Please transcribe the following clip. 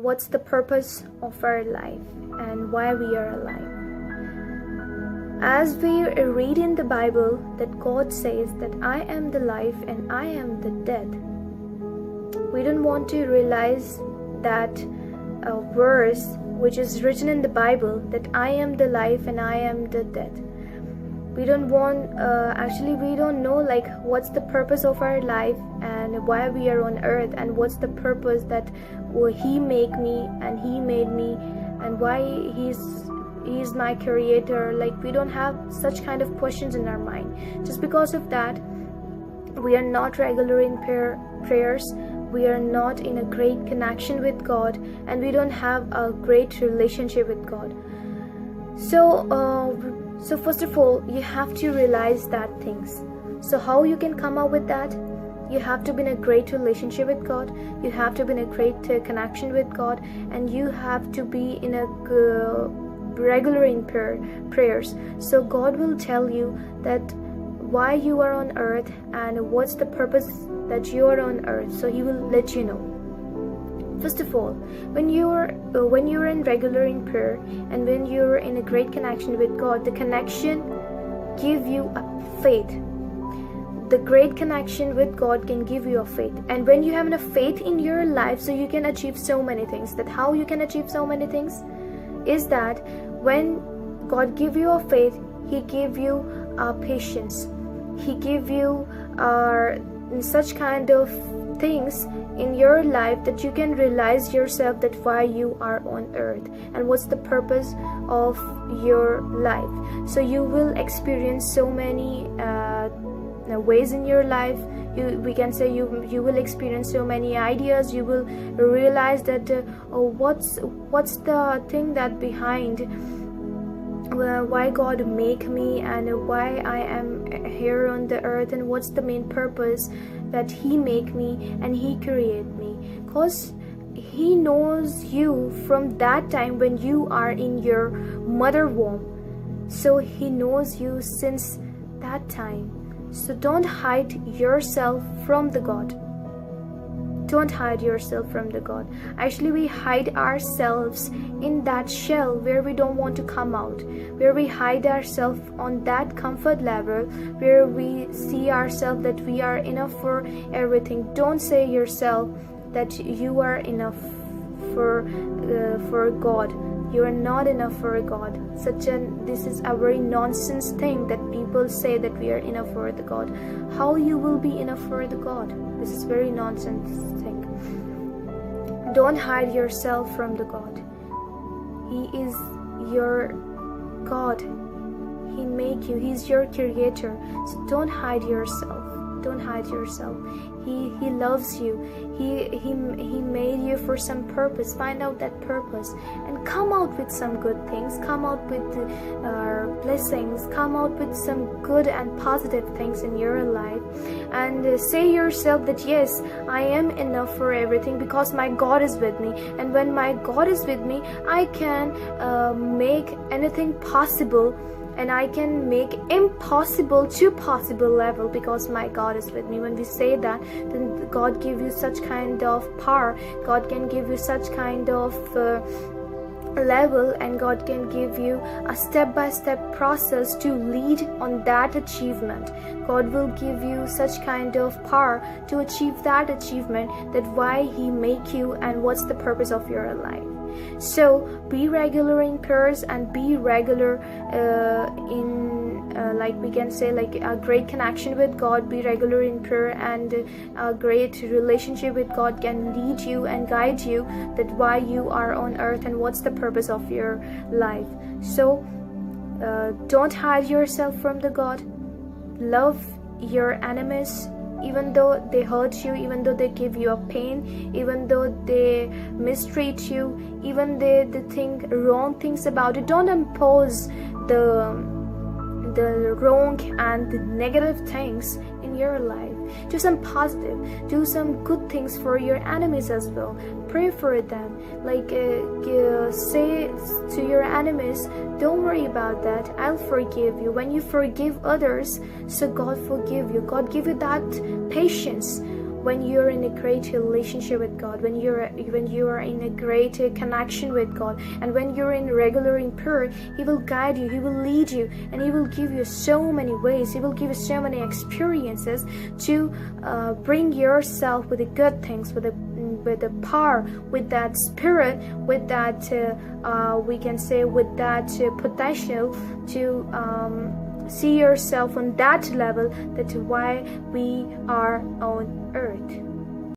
what's the purpose of our life and why we are alive. As we read in the Bible that God says that I am the life and I am the death, we don't want to realize that verse which is written in the Bible, that I am the life and I am the death. We don't want, we don't know like what's the purpose of our life and why we are on earth, and what's the purpose that He make me and He made me, and why He's my creator. Like, we don't have such kind of questions in our mind. Just because of that, we are not regular in prayers, we are not in a great connection with God, and we don't have a great relationship with God. So first of all, you have to realize that things. So how you can come up with that? You have to be in a great relationship with God, you have to be in a great connection with God, and you have to be in a regular in prayers. So God will tell you that why you are on earth and what's the purpose that you are on earth. So He will let you know. First of all, when you're in regular in prayer and when you're in a great connection with God, the connection give you a faith. The great connection with God can give you a faith, and when you have enough faith in your life, so you can achieve so many things. That how you can achieve so many things is that when God give you a faith, He give you patience. He give you such kind of things in your life that you can realize yourself that why you are on earth and what's the purpose of your life. So you will experience so many ways in your life. We can say you will experience so many ideas. You will realize that what's the thing that behind why God make me and why I am here on the earth, and what's the main purpose that He make me and He create me. Because He knows you from that time when you are in your mother womb. So He knows you since that time. So don't hide yourself from the God. Don't hide yourself from the God. Actually, we hide ourselves in that shell where we don't want to come out, where we hide ourselves on that comfort level, where we see ourselves that we are enough for everything. Don't say yourself that you are enough for God. You are not enough for God. This is a very nonsense thing that people say that we are enough for the God. How you will be enough for the God? This is very nonsense thing. Don't hide yourself from the God. He is your God. He make you. He's your creator. So don't hide yourself. Don't hide yourself. He loves you. He made you for some purpose. Find out that purpose and come out with some good things. Come out with blessings. Come out with some good and positive things in your life, and say yourself that yes, I am enough for everything because my God is with me. And when my God is with me, I can make anything possible. And I can make impossible to possible level because my God is with me. When we say that, then God give you such kind of power. God can give you such kind of level, and God can give you a step-by-step process to lead on that achievement. God will give you such kind of power to achieve that achievement, that why He make you and what's the purpose of your life. So be regular in prayers and be regular like we can say like a great connection with God. Be regular in prayer, and a great relationship with God can lead you and guide you that why you are on earth and what's the purpose of your life. So don't hide yourself from the God. Love your enemies, even though they hurt you, even though they give you a pain, even though they mistreat you, even they think wrong things about it. Don't impose the wrong and the negative things in your life. Do some positive, do some good things for your enemies as well. Pray for them. Like say to your enemies, don't worry about that, I'll forgive you. When you forgive others, so God forgive you. God give you that patience. when you're in a great relationship with God, when you are in a great connection with God, and when you're in regular in prayer, He will guide you, He will lead you, and He will give you so many ways, He will give you so many experiences to bring yourself with the good things, with the power, with that spirit, with that we can say with that potential to see yourself on that level, that's why we are on earth.